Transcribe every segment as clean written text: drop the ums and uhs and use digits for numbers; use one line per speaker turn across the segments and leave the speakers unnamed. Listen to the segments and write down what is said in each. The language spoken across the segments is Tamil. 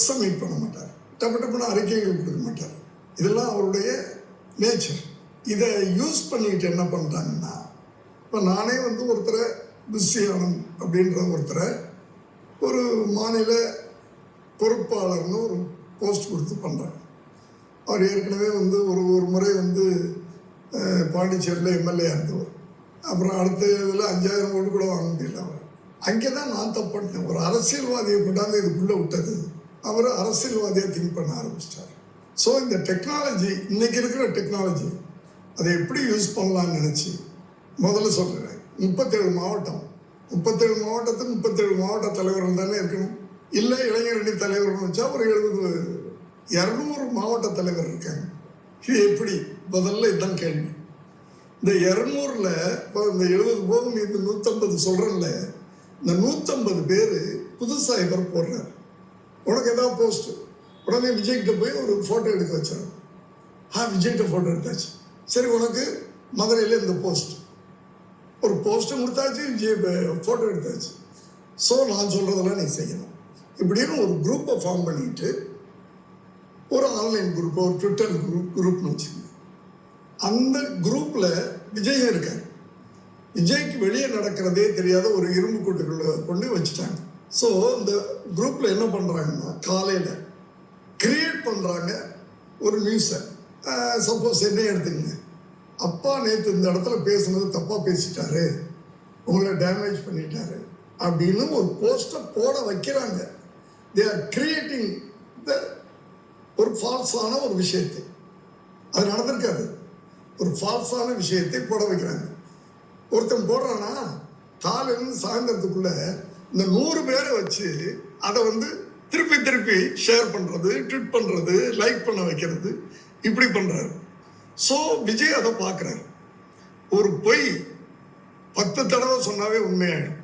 சப்மிட் பண்ண மாட்டார், டப்புன்னு அறிக்கைகள் கொடுக்க மாட்டார். இதெல்லாம் அவருடைய நேச்சர். இதை யூஸ் பண்ணிக்கிட்டு என்ன பண்ணுறாங்கன்னா, இப்போ நானே வந்து ஒருத்தரை புஷியானந்த் அப்படின்ற ஒருத்தரை ஒரு மாநில பொறுப்பாளர்னு ஒரு போஸ்ட் கொடுத்து பண்ணுறாங்க. அவர் ஏற்கனவே வந்து ஒரு முறை வந்து பாண்டிச்சேரியில் எம்எல்ஏ இருந்தவர். அப்புறம் அடுத்த இதில் 5000 ஓட்டு கூட வாங்க முடியல அவர். அங்கே தான் நான் தப்புட்டேன். ஒரு அரசியல்வாதியை கொண்டாந்து இதுக்குள்ளே விட்டது, அவர் அரசியல்வாதியாக திங்க் பண்ண ஆரம்பிச்சிட்டார். ஸோ இந்த டெக்னாலஜி, இன்னைக்கு இருக்கிற டெக்னாலஜி, அதை எப்படி யூஸ் பண்ணலான்னு நினச்சி முதல்ல சொல்கிறேன். 37 மாவட்டம், 37 மாவட்டத்துக்கு 37 மாவட்ட தலைவர்கள் தானே இருக்கணும். இல்லை இளைஞரணி தலைவர்கள்னு வச்சா ஒரு 200 மாவட்ட தலைவர் இருக்காங்க. இது எப்படி? முதல்ல இதுதான் கேள்வி. இந்த 200ல் இந்த 70 போகும், இந்த 150 சொல்கிறேன்ல, இந்த 150 பேர் புதுசாக இவர் போடுறார். உனக்கு ஏதாவது போஸ்ட்டு, உடனே விஜய்கிட்ட போய் ஒரு ஃபோட்டோ எடுக்க வச்சாங்க. விஜய்கிட்ட ஃபோட்டோ எடுத்தாச்சு. சரி, உனக்கு மதுரையில் இந்த போஸ்ட், ஒரு போஸ்ட்டு கொடுத்தாச்சு, விஜய் ஃபோட்டோ எடுத்தாச்சு. ஸோ நான் சொல்கிறதெல்லாம் நீ செய்யணும் இப்படின்னு ஒரு குரூப்பை ஃபார்ம் பண்ணிட்டு, ஒரு ஆன்லைன் குரூப், ஒரு ட்விட்டர் குரூப்னு வச்சுக்கோங்க. அந்த குரூப்பில் விஜயும் இருக்கார். விஜய்க்கு வெளியே நடக்கிறதே தெரியாத ஒரு இரும்பு கூட்டுக்குள்ள கொண்டு வச்சுட்டாங்க. ஸோ இந்த குரூப்பில் என்ன பண்ணுறாங்கன்னா, காலையில் கிரியேட் பண்ணுறாங்க ஒரு நியூஸை. சப்போஸ் என்ன எடுத்துக்கங்க, அப்பா நேற்று இந்த இடத்துல பேசுனது தப்பாக பேசிட்டாரு, உங்களை டேமேஜ் பண்ணிட்டாரு அப்படின்னு ஒரு போஸ்ட்டை போட வைக்கிறாங்க. தே ஆர் கிரியேட்டிங் த ஒரு ஃபால்ஸான ஒரு விஷயத்தை. அது நடந்திருக்காது. ஒரு ஃபால்ஸான விஷயத்தை போட வைக்கிறாங்க. ஒருத்தன் போடுறான்னா, காலையிலேருந்து சாயந்தரத்துக்குள்ள இந்த 100 பேரை வச்சு அதை வந்து திருப்பி திருப்பி ஷேர் பண்ணுறது, ட்வீட் பண்ணுறது, லைக் பண்ண வைக்கிறது, இப்படி பண்ணுறாரு. ஸோ விஜய் அதை பார்க்குறாரு. ஒரு பொய் 10 தடவை சொன்னாவே உண்மையாயிடும்.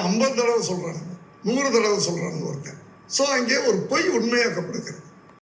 50 தடவை சொல்கிறானுங்க, 100 தடவை சொல்கிறானுங்க ஒருத்தன். ஸோ அங்கே ஒரு பொய் உண்மையாக்கப்படுகிறது.